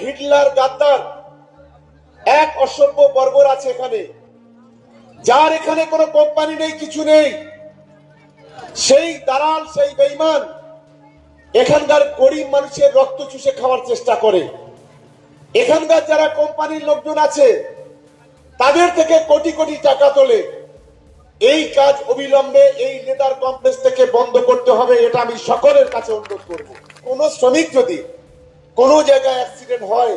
Hitler গাদ্দার, এক অসভ্য বর্বর আছে এখানে, যার এখানে কোনো কোম্পানি নেই, কিছু নেই। সেই দালাল, সেই বেঈমান এখানকার গরিব মানুষের রক্ত চুষে খাওয়ার চেষ্টা করে। এখানকার যারা কোম্পানির লোকজন আছে তাদের থেকে কোটি কোটি টাকা তোলে। এই কাজ অবিলম্বে এই লেদার কমপ্লেক্স থেকে বন্ধ করতে হবে, এটা আমি সকলের কাছে অনুরোধ করব। কোন শ্রমিক যদি কোনো জায়গায় অ্যাক্সিডেন্ট হয়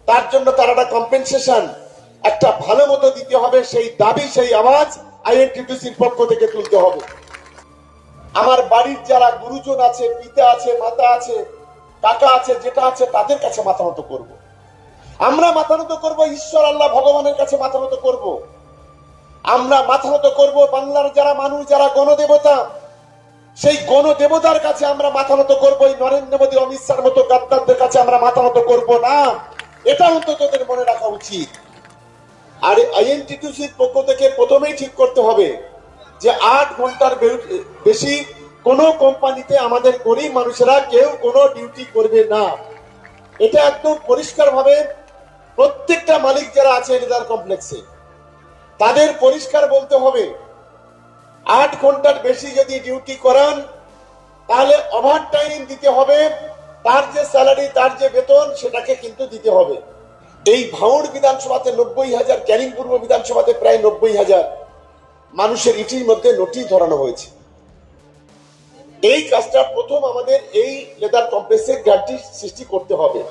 তার জন্য তার একটা কম্পেনসেশন একটা ভালো মতো দিতে হবে, সেই দাবি, সেই আওয়াজ আইএনটিটিউসির পক্ষ থেকে তুলতে হবে। আমার বাড়ির যারা গুরুজন আছে, পিতা আছে, মাতা আছে, কাকা আছে, যেটা আছে, তাদের কাছে মাথা নত করব। আমরা মাথা নত করব, ঈশ্বর আল্লাহ ভগবানের কাছে মাথা নত করব। আমরা মাথা নত করব বাংলার যারা মানুষ, যারা গণদেবতা, সেই গণদেবতার কাছে আমরা মাথা নত করবো। এই নরেন্দ্র মোদী, অমিত শাহর মতো গাদ্দারদের কাছে আমরা মাথা নত করবো না, এটা অন্তত তোদের মনে রাখা উচিত। আর আইএনটিটিউসির পক্ষ থেকে প্রথমেই ঠিক করতে হবে যে 8 ঘন্টার বেশি কোনো কোম্পানিতে আমাদের গরিব মানুষেরা কেউ কোনো ডিউটি করবে না। এটা একদম পরিষ্কার ভাবে প্রত্যেকটা মালিক যারা আছে লেদার কমপ্লেক্সে তাদের পরিষ্কার বলতে হবে। 8 ঘন্টার বেশি যদি ডিউটি করান তাহলে ওভার টাইম দিতে হবে, তার যে স্যালারি, তার যে বেতন, সেটাকে কিন্তু দিতে হবে। এই ভাঙড় বিধানসভাতে 90,000, ক্যানিং পূর্ব বিধানসভাতে প্রায় 90,000 মানুষের ইটির মধ্যে নোটিশ ধরানো হয়েছে। এই কাজটা প্রথম আমাদের এই লেদার কমপ্লেক্সে গ্যারান্টি সৃষ্টি করতে হবে।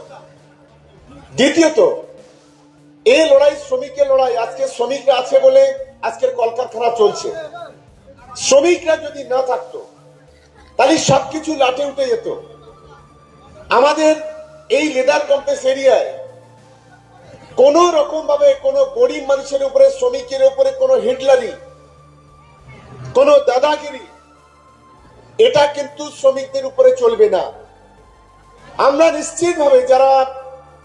দ্বিতীয়ত, এই লড়াই শ্রমিকের লড়াই। আজকে শ্রমিকরা আছে বলে আজকের কলকারখানা চলছে। শ্রমিকরা যদি না থাকতো তাহলে সবকিছু লাটে উঠে যেত। আমাদের এই লেদার কমপ্লেক্স এরিয়ায় কোন রকম ভাবে কোনো গরিব মানুষের উপরে, শ্রমিকের উপরে কোনো হিটলারি, কোনো দাদাগিরি, এটা কিন্তু শ্রমিকদের উপরে চলবে না। আমরা নিশ্চিত ভাবে যারা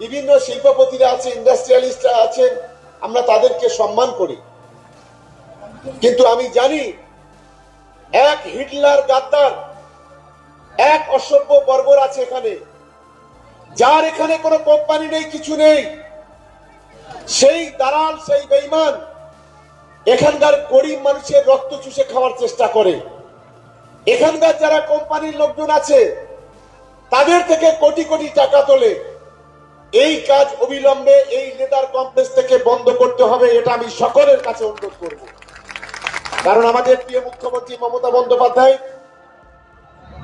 বিভিন্ন শিল্পপতিরা আছে, ইন্ডাস্ট্রিয়ালিস্টরা আছেন, আমরা তাদেরকে সম্মান করি, কিন্তু আমি জানি এক হিটলার গাদ্দার, এক অসভ্য বর্বর আছে এখানে, যার এখানে কোনো কোম্পানি নেই, কিছু নেই। সেই দালাল, সেই বেঈমান এখানকার গরিব মানুষের রক্ত চুষে খাওয়ার চেষ্টা করে। এখানকার যারা কোম্পানির লোকজন আছে তাদের থেকে কোটি কোটি টাকা তোলে। এই কাজ অবিলম্বে এই লেদার কমপ্লেক্স থেকে বন্ধ করতে হবে, এটা আমি সকলের কাছে অনুরোধ করব। কারণ আমাদের প্রিয় মুখ্যমন্ত্রী মমতা বন্দ্যোপাধ্যায়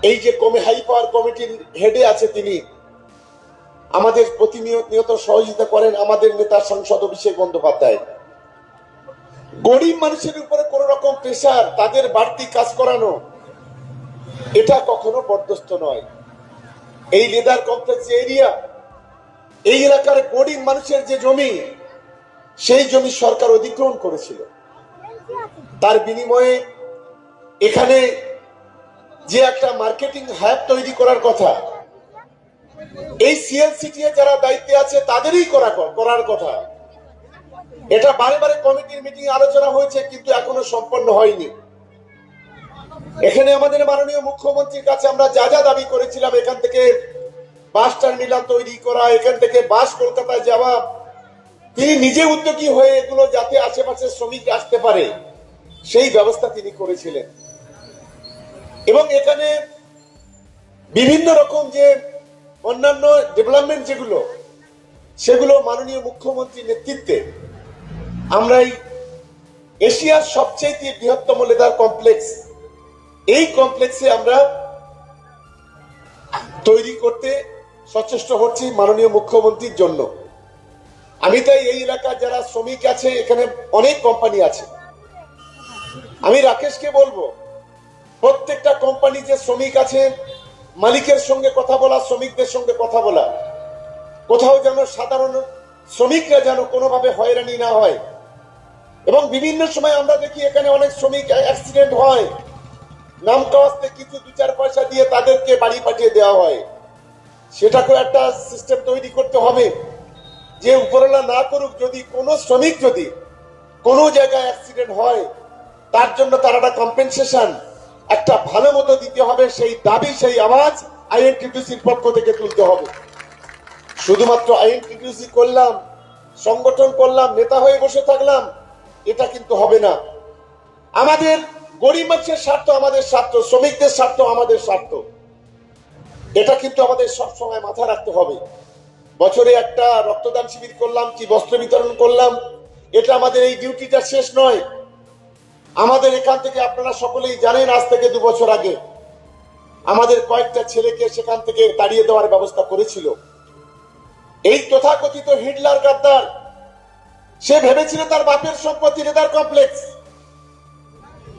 এই যে হাই পাওয়ার কমিটির হেডে আছে, তিনি আমাদের প্রতিনিয়ত সহযোগিতা করেন। আমাদের নেতা সাংসদ অভিষেক বন্দ্যোপাধ্যায় গরিব মানুষের উপরে কোন রকম প্রেসার, তাদের বাড়তি কাজ করানো, এটা কখনো বরদাস্ত নয়। এই লেদার কমপ্লেক্স এরিয়া, এই এলাকার গরিব মানুষের যে জমি, সেই জমি সরকার অধিগ্রহণ করেছিল। তার বিনিময়ে এখানে যে একটা মার্কেটিং হাব তৈরি করার কথা, এই সিএলসিটি যারা দায়িত্বে আছে তাদেরই করার কথা। এটা বারে বারে কমিটির মিটিং আলোচনা হয়েছে, কিন্তু এখনো সম্পন্ন হয়নি। এখানে আমাদের মাননীয় মুখ্যমন্ত্রীর কাছে আমরা যা যা দাবি করেছিলাম, এখান থেকে বাস টার্মিনাল তৈরি করা, এখান থেকে বাস কলকাতায় যাওয়া, তিনি নিজে উদ্যোগী হয়ে এগুলো যাতে আশেপাশে শ্রমিক আসতে পারে সেই ব্যবস্থা তিনি করেছিলেন। এবং এখানে বিভিন্ন রকম যে অন্যান্য ডেভেলপমেন্ট যেগুলো, সেগুলো মাননীয় মুখ্যমন্ত্রীর নেতৃত্বে আমরা এই এশিয়ার সবচেয়ে বৃহত্তম লেদার কমপ্লেক্স, এই কমপ্লেক্সে আমরা তৈরি করতে সচেষ্ট হচ্ছি মাননীয় মুখ্যমন্ত্রীর জন্য। আমি তাই এই এলাকার যারা শ্রমিক আছে, এখানে অনেক কোম্পানি আছে, আমি রাকেশকে বলবো প্রত্যেকটা কোম্পানি যে শ্রমিক আছে, মালিকের সঙ্গে কথা বলা, শ্রমিকদের সঙ্গে কথা বলা, কোথাও যেন সাধারণ শ্রমিকরা যেন কোনোভাবে হয়রানি না হয়। এবং বিভিন্ন সময় আমরা দেখি এখানে অনেক শ্রমিক অ্যাক্সিডেন্ট হয়, নামকাওয়াস্তে কিছু 2-4 পয়সা দিয়ে তাদেরকে বাড়ি পাঠিয়ে দেওয়া হয়। সেটাকে একটা সিস্টেম তৈরি করতে হবে যে উপরওয়ালা না করুক, যদি কোনো শ্রমিক যদি কোনো জায়গায় অ্যাক্সিডেন্ট হয় তার জন্য তার একটা কম্পেনসেশন একটা ভালো মতো দিতে হবে, সেই দাবি, সেই আওয়াজ আইএনটিটিউসির পক্ষ থেকে তুলতে হবে। শুধুমাত্র আইএনটিটিউসি করলাম, সংগঠন করলাম, নেতা হয়ে বসে থাকলাম, এটা কিন্তু হবে না। আমাদের গরিব মানুষের স্বার্থ আমাদের স্বার্থ, শ্রমিকদের স্বার্থ আমাদের স্বার্থ, এটা কিন্তু আমাদের সবসময় মাথায় রাখতে হবে। বছরে একটা রক্তদান শিবির করলাম কি বস্ত্র বিতরণ করলাম, এটা আমাদের এই ডিউটিটা শেষ নয়। আমাদের এখান থেকে আপনারা সকলেই জানেন, আজ থেকে 2 বছর আগে আমাদের কয়েকটা ছেলেকে সেখান থেকে তাড়িয়ে দেওয়ার ব্যবস্থা করেছিল এই তথাকথিত হিটলার গাদ্দার। সে ভেবেছিল তার বাপের সম্পত্তি লেদার কমপ্লেক্স,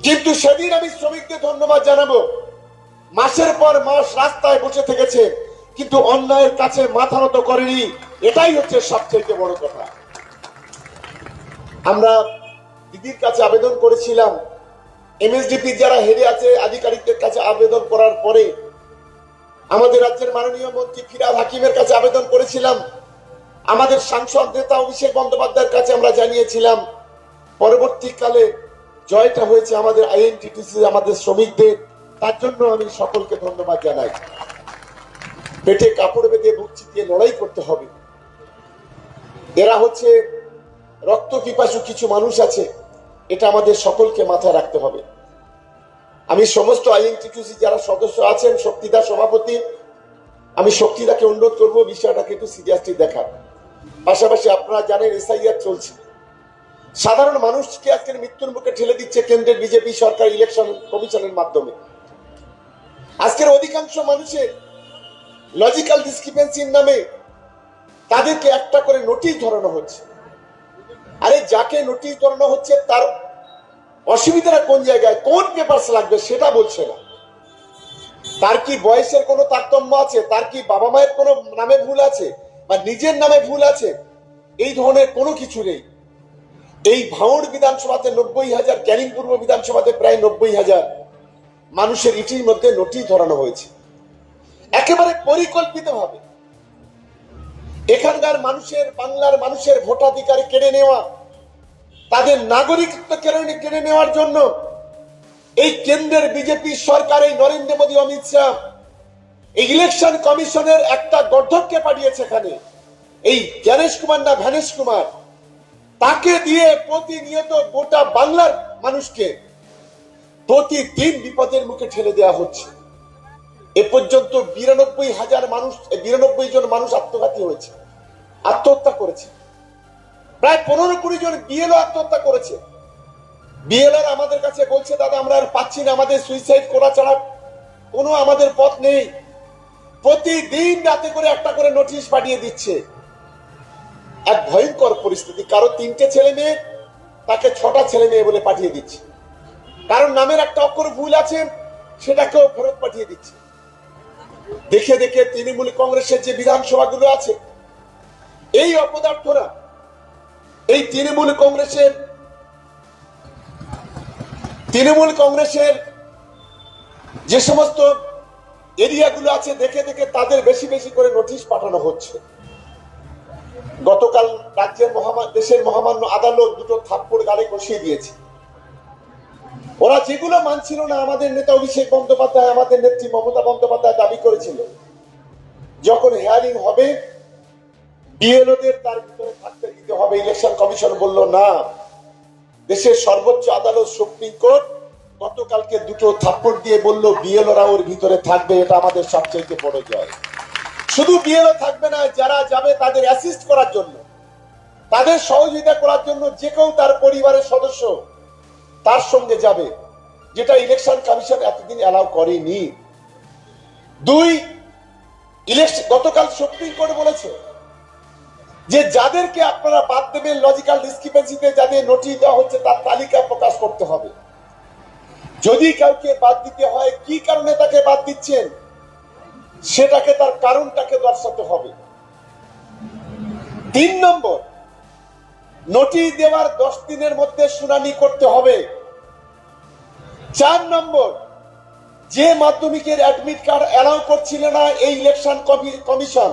কিন্তু সেদিন আমি শ্রমিকদের ধন্যবাদ জানাবো, মাসের পর মাস রাস্তায় বসে থেকেছে কিন্তু অন্যায়ের কাছে মাথা নত করেনি। এটাই হচ্ছে সবচেয়ে বড় কথা। আমরা দিদির কাছে আবেদন করেছিলাম, এমএসডিপি যারা হেরে আছে আধিকারিকদের কাছে আবেদন করার পরে আমাদের রাজ্যের মাননীয় মন্ত্রী ফিরহাদ হাকিমের কাছে আবেদন করেছিলাম, আমাদের সাংসদ নেতা অভিষেক বন্দ্যোপাধ্যায়ের কাছে আমরা জানিয়েছিলাম। পরবর্তীকালে জয়টা হয়েছে আমাদের আইএনটিটিসি, আমাদের শ্রমিকদের। তার জন্য আমি সকলকে ধন্যবাদ জানাই। পেটে কাপড় বেঁধে বুক চিতিয়ে লড়াই করতে হবে। এরা হচ্ছে রক্ত পিপাসু কিছু মানুষ আছে, এটা আমাদের সকলকে মাথায় রাখতে হবে। আমি সমস্ত আইএনটিটিউসি যারা সদস্য আছেন, শক্তিদা সভাপতি, আমি শক্তিদাকে অনুরোধ করব বিষয়টাকে একটু সিরিয়াসলি দেখার। পাশাপাশি আপনারা জানেন এসআইআর চলছে, সাধারণ মানুষকে আজকের মৃত্যুর মুখে ঠেলে দিচ্ছে কেন্দ্রের বিজেপি সরকার ইলেকশন কমিশনের মাধ্যমে। আজকের অধিকাংশ মানুষের লজিক্যাল ডিসক্রিপেন্সির নামে তাদেরকে একটা করে নোটিশ ধরানো হচ্ছে। আরে যাকে নোটিশ ধরানো হচ্ছে তার অসুবিধাটা কোন জায়গায়, কোন পেপারস লাগবে সেটা বলছে না। তার কি বয়সের কোনো তারতম্য আছে, তার কি বাবা মায়ের কোনো নামে ভুল আছে বা নিজের নামে ভুল আছে, এই ধরনের কোনো কিছু নেই। এই ভাঙড় বিধানসভাতে 90,000, ক্যানিং পূর্ব বিধানসভাতে প্রায় 90,000 মানুষের ইটির মধ্যে নোটিশ ধরানো হয়েছে একেবারে পরিকল্পিতভাবে। এখানকার মানুষের, বাংলার মানুষের ভোটাধিকার কেড়ে নেওয়া, তাদের নাগরিকত্ব কেড়ে নেওয়ার জন্য এই কেন্দ্রের বিজেপি সরকার, এই নরেন্দ্র মোদী, অমিত শাহ এই ইলেকশন কমিশনের একটা গর্ধবকে পাঠিয়েছে এখানে, এই জ্ঞানেশ কুমার না ভ্যানেশ কুমার, তাকে দিয়ে প্রতিনিয়ত গোটা বাংলার মানুষকে প্রতিদিন বিপদের মুখে ঠেলে দেওয়া হচ্ছে। এ পর্যন্ত 92 জন মানুষ আত্মঘাতী হয়েছে, আত্মহত্যা করেছে। প্রায় 15-20 জন বিএলও আত্মহত্যা করেছে। বিএলআর আমাদের কাছে বলছে, দাদা আমরা আর পাচ্ছি না, আমাদের সুইসাইড করা ছাড়া কোনো আমাদের পথ নেই। প্রতিদিন রাতে করে একটা করে নোটিশ পাঠিয়ে দিচ্ছে। এক ভয়ঙ্কর পরিস্থিতি। কারো 3টে ছেলে মেয়ে, তাকে 6টা ছেলে মেয়ে বলে পাঠিয়ে দিচ্ছে। কারণ নামের একটা অক্ষর ভুল আছে, সেটাকেও ফেরত পাঠিয়ে দিচ্ছে। দেখে দেখে তৃণমূল কংগ্রেসের যে বিধানসভাগুলো আছে, এই অপদার্থরা, এই তৃণমূল কংগ্রেসের যে সমস্ত এরিয়াগুলো আছে, দেখে দেখে তাদের বেশি বেশি করে নোটিশ পাঠানো হচ্ছে। গতকাল দেশের মহামান্য আদালত 2টো থাপ্পড় গালে কষিয়ে দিয়েছে। ওরা যেগুলো মানছিল না, আমাদের নেতা অভিষেক বন্দ্যোপাধ্যায়, আমাদের নেত্রী মমতা বন্দ্যোপাধ্যায় দাবি করেছিল যখন হিয়ারিং হবে বিএলওদের তার ভিতরে থাকতে দিতে হবে। ইলেকশন কমিশন বলল না। দেশের সর্বোচ্চ আদালত সুপ্রিম কোর্ট গতকালকে 2টো থাপ্পড় দিয়ে বলল বিএলওরা ওর ভিতরে থাকবে। এটা আমাদের সবচেয়ে বড় জয়। শুধু বিএলও থাকবে না, যারা যাবে তাদের অ্যাসিস্ট করার জন্য, তাদের সহযোগিতা করার জন্য যে কেউ তার পরিবারের সদস্য তার সঙ্গে যাবে, যেটা ইলেকশন কমিশন এতদিন অ্যালাউ করেনি। 2, গতকাল সুপ্রিম কোর্ট বলেছে যে যাদেরকে আপনারা বাদ দেবেন, লজিক্যাল ডিসক্রিপেন্সিতে যাদের নোটিশ দেওয়া হচ্ছে তার তালিকা প্রকাশ করতে হবে। যদি কাউকে বাদ দিতে হয়, কি কারণে তাকে বাদ দিচ্ছেন সেটাকে, তার কারণটাকে দর্শাতে হবে। 3 নম্বর, নোটিশ দেওয়ার 10 দিনের মধ্যে শুনানি করতে হবে। 4 নম্বর, যে মাধ্যমিকের অ্যাডমিট কার্ড অ্যালাউ করছিল না এই ইলেকশন কমিশন,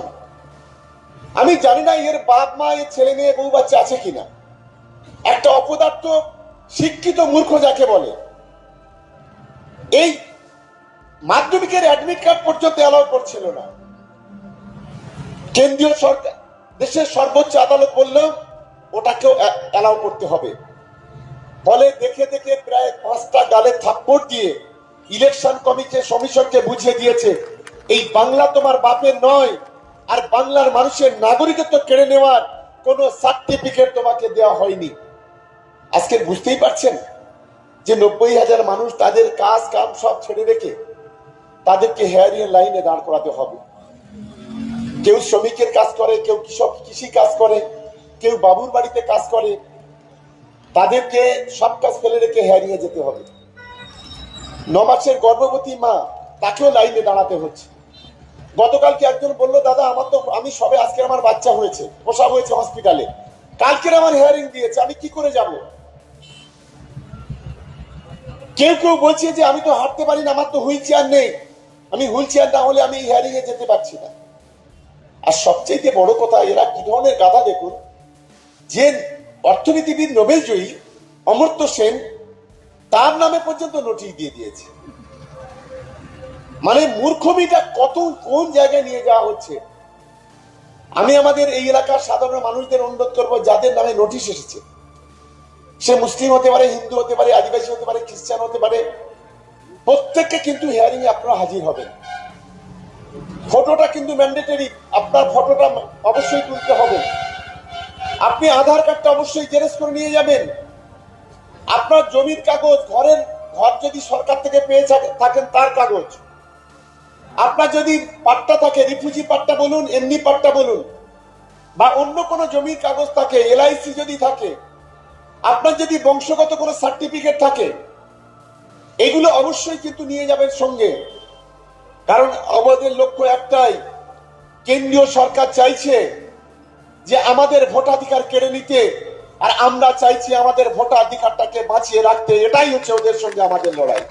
আমি জানি না এর বাপ মা, এর ছেলে মেয়ে, বউ বাচ্চা আছে কিনা, একটা অপদার্থ শিক্ষিত মূর্খ যাকে বলে, এই মাধ্যমিকের অ্যাডমিট কার্ড পর্যন্ত অ্যালাউ করছিল না। কেন্দ্রীয় সরকার, দেশের সর্বোচ্চ আদালত বললেও ওটাকেও অ্যালাউ করতে হবে। ফলে দেখে দেখে প্রায় 5টা গালে থাপ্পড় দিয়ে ইলেকশন কমিশনকে বুঝিয়ে দিয়েছে এই বাংলা তোমার বাপের নয়, আর বাংলার মানুষের নাগরিকত্ব কেড়ে নেওয়ার কোন সার্টিফিকেট তোমাকে দেওয়া হয়নি। আজকে বুঝতেই পারছেন যে 90,000 মানুষ তাদের কাজ কাম সব ছেড়ে রেখে তাদেরকে হেয়ারিং লাইনে দাঁড় করাতে হবে। কেউ শ্রমিকের কাজ করে, কেউ কৃষি কাজ করে, কেউ বাবুর বাড়িতে কাজ করে, তাদেরকে সব কাজ ফেলে রেখে হেয়ারিং যেতে হবে। 9 মাসের গর্ভবতী মা, তাকেও লাইনে দাঁড়াতে হচ্ছে। গতকালকে একজন বলল, দাদা আমি সবে আজকে আমার বাচ্চা হয়েছে, প্রসব হয়েছে হসপিটালে, কালকের আমার হেয়ারিং দিয়েছে, আমি কি করে যাব? কেউ কেউ বলছে যে আমি তো হাঁটতে পারি না, আমার তো হুইল চেয়ার নেই, আমি হুইল চেয়ার না হলে আমি হেয়ারিং এ যেতে পারছি না। আর সবচেয়ে বড় কথা, এরা কি ধরনের গাধা দেখুন, যে অর্থনীতিবিদ নোবেল জয়ী অমর্ত্য সেন, তার নামে পর্যন্ত নোটিশ দিয়ে দিয়েছে। মানে মূর্খমিটা কত কোন জায়গায় নিয়ে যাওয়া হচ্ছে। আমি আমাদের এই এলাকার সাধারণ মানুষদের অনুরোধ করবো, যাদের নামে নোটিশ এসেছে, সে মুসলিম হতে পারে, হিন্দু হতে পারে, আদিবাসী হতে পারে, খ্রিস্টান হতে পারে, প্রত্যেককে কিন্তু হিয়ারিং এ আপনারা হাজির হবেন। ফটোটা কিন্তু ম্যান্ডেটরি, আপনার ফটোটা অবশ্যই তুলতে হবে। আপনি আধার কার্ডটা অবশ্যই জেরক্স করে নিয়ে যাবেন। আপনার জমির কাগজ, ঘর যদি সরকার থেকে পেয়ে থাকেন তার কাগজ, আপনার যদি পাট্টা থাকে, রিফিউজি পাট্টা বলুন, এমনি পাট্টা বলুন, বা অন্য কোনো জমির কাগজ থাকে, এলআইসি যদি থাকে, আপনার যদি বংশগত কোনো সার্টিফিকেট থাকে, এগুলো অবশ্যই কিন্তু নিয়ে যাবেন সঙ্গে। কারণ আমাদের লক্ষ্য একটাই, কেন্দ্রীয় সরকার চাইছে যে আমাদের ভোটাধিকার কেড়ে নিতে, আর আমরা চাইছি আমাদের ভোটাধিকারটাকে বাঁচিয়ে রাখতে। এটাই হচ্ছে ওদের সঙ্গে আমাদের লড়াই।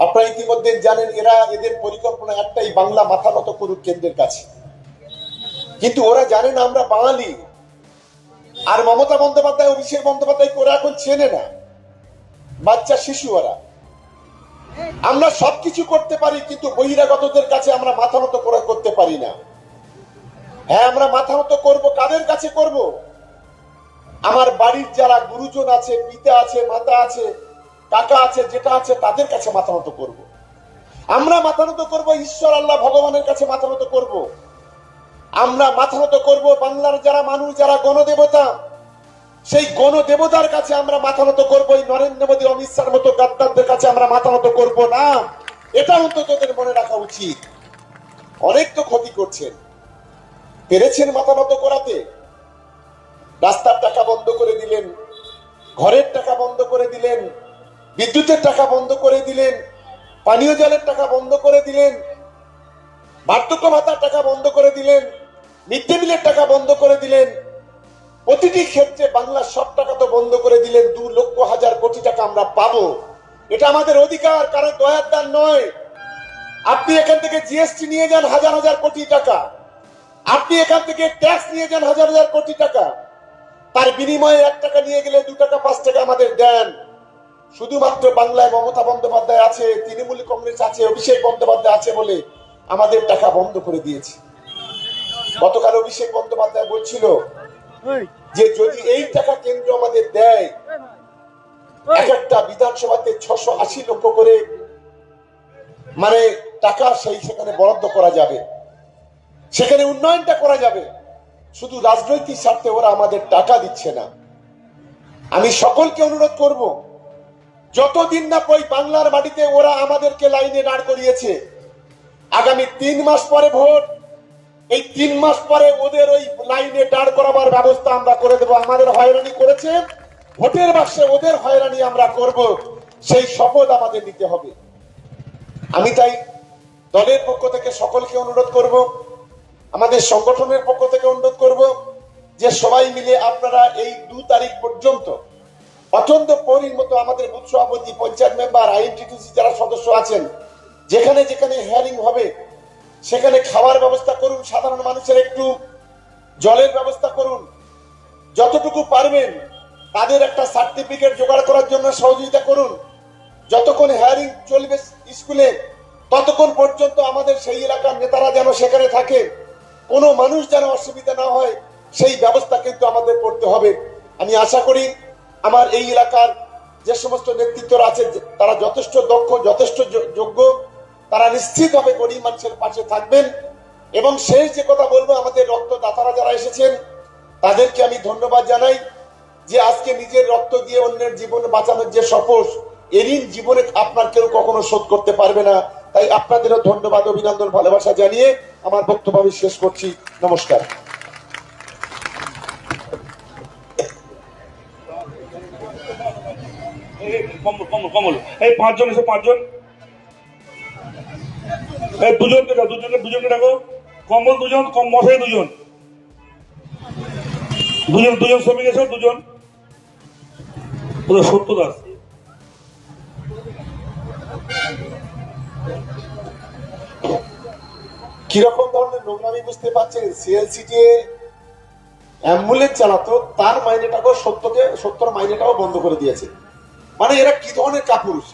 আপনারা ইতিমধ্যে জানেন, এদের পরিকল্পনা একটাই, বাংলা মাথা নত করুক কেন্দ্রের কাছে। কিন্তু ওরা জানে না আমরা বাঙালি। আর মমতা বন্দ্যোপাধ্যায়, অভিষেক বন্দ্যোপাধ্যায় ওরা এখন চেনে না, বাচ্চা শিশু ওরা। আমরা সবকিছু করতে পারি, কিন্তু বহিরাগতদের কাছে আমরা মাথা নত করতে পারি না। হ্যাঁ, আমরা মাথা নত করবো, কাদের কাছে করব? আমার বাড়ির যারা গুরুজন আছে, পিতা আছে, মাতা আছে, কাকা আছে, যেটা আছে, তাদের কাছে মাথা নত করব। আমরা মাথা নত করবো ঈশ্বর আল্লাহ ভগবানের কাছে মাথা নত করব। আমরা মাথা নত করবো বাংলার যারা মানুষ, যারা গণদেবতা, সেই গণদেবতার কাছে আমরা মাথা নত করবো। এই নরেন্দ্র মোদী, অমিত শাহর মতো গাদ্দারদের কাছে আমরা মাথা নত করবো না। এটা অন্তত তোদের মনে রাখা উচিত। অনেক তো ক্ষতি করছেন, পেরেছেন মাথা নত করাতে। রাস্তার টাকা বন্ধ করে দিলেন, ঘরের টাকা বন্ধ করে দিলেন, বিদ্যুতের টাকা বন্ধ করে দিলেন, পানীয় জলের টাকা বন্ধ করে দিলেন, বার্ধক্য ভাতার টাকা বন্ধ করে দিলেন, মিড ডে মিলের টাকা বন্ধ করে দিলেন। প্রতিটি ক্ষেত্রে বাংলার সব টাকা তো বন্ধ করে দিলেন। 2,00,000 কোটি টাকা আমরা পাবো, এটা আমাদের অধিকার, কারণ দয়ার দান নয়। আপনি এখান থেকে জিএসটি নিয়ে যান হাজার হাজার কোটি টাকা, আপনি এখান থেকে ট্যাক্স নিয়ে যান হাজার হাজার কোটি টাকা, তার বিনিময়ে 1 টাকা নিয়ে গেলে 2 টাকা 5 টাকা আমাদের দেন। শুধুমাত্র বাংলায় মমতা বন্দ্যোপাধ্যায় আছে, তৃণমূল কংগ্রেস আছে, অভিষেক বন্দ্যোপাধ্যায় আছে বলে আমাদের টাকা বন্ধ করে দিয়েছে। গতকাল অভিষেক বন্দ্যোপাধ্যায় বলছিল যে যদি এই টাকা কেন্দ্র আমাদের দেয়, এক একটা বিধানসভাতে 680 লক্ষ করে মানে টাকা সেখানে বরাদ্দ করা যাবে, সেখানে উন্নয়নটা করা যাবে। শুধু রাজনৈতিক স্বার্থে ওরা আমাদের টাকা দিচ্ছে না। আমি সকলকে অনুরোধ করব, যতদিন না ওই বাংলার মাটিতে ওরা আমাদেরকে লাইনে দাঁড় করিয়েছে, আগামী 3 মাস পরে ভোট, এই 3 মাস পরে ওদের ওই লাইনে দাঁড় করাবার ব্যবস্থা আমরা করে দেবো। আমাদের হয়রানি করেছে, ভোটের বাক্সে ওদের হয়রানি আমরা করব, সেই শপথ আমাদের নিতে হবে। আমি তাই দলের পক্ষ থেকে সকলকে অনুরোধ করব, আমাদের সংগঠনের পক্ষ থেকে অনুরোধ করব যে সবাই মিলে আপনারা এই 2 তারিখ পর্যন্ত অত্যন্ত পরির মতো আমাদের বুথ সভাপতি, পঞ্চায়েত মেম্বার, আইএনটিটিসি যারা সদস্য আছেন, যেখানে যেখানে হিয়ারিং হবে সেখানে খাওয়ার ব্যবস্থা করুন, সাধারণ মানুষের একটু জলের ব্যবস্থা করুন, যতটুকু পারবেন তাদের একটা সার্টিফিকেট জোগাড় করার জন্য সহযোগিতা করুন। যতক্ষণ হিয়ারিং চলবে স্কুলে, ততক্ষণ পর্যন্ত আমাদের সেই এলাকার নেতারা যেন সেখানে থাকে, কোনো মানুষ যেন অসুবিধা না হয়, সেই ব্যবস্থা কিন্তু আমাদের করতে হবে। আমি আশা করি আমার এই এলাকার যে সমস্ত নেতৃত্বরা আছে তারা যথেষ্ট দক্ষ, যথেষ্ট যোগ্য, তারা নিশ্চিতভাবে গরিব মানুষের পাশে থাকবেন। এবং শেষ যে কথা বলবো, আমাদের রক্তদাতারা যারা এসেছেন তাদেরকে আমি ধন্যবাদ জানাই, যে আজকে নিজের রক্ত দিয়ে অন্যের জীবন বাঁচানোর যে শপথ, এর জীবনে আপনার কেউ কখনো শোধ করতে পারবে না। তাই আপনাদেরও ধন্যবাদ, অভিনন্দন, ভালোবাসা জানিয়ে আমার বক্তব্য আমি শেষ করছি। নমস্কার। কমল এই পাঁচজন এসে পাঁচজন, এই দুজনকে ডাকো। কমল দুজন, মশাই দুজন, দুজন শ্রমিক এসো, দুজন। সত্য দাস, কিরকম ধরনের নোংরামি বুঝতে পারছেন? সিএলসি যে অ্যাম্বুলেন্স চালাতো তার মাইনেটাকেও 70 মাইনেটাও বন্ধ করে দিয়েছে। মানে এরা কি ধরনের কাপুরুষ!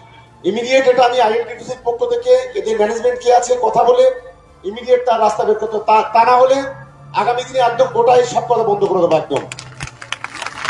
ইমিডিয়েট এটা আমি আইডেন্টিটির পক্ষ থেকে এদের ম্যানেজমেন্ট কি আছে কথা বলে ইমিডিয়েট তার রাস্তা বের করতে, তা না হলে আগামী দিনে একদম গোটাই সব কথা বন্ধ করে দেবো একদম।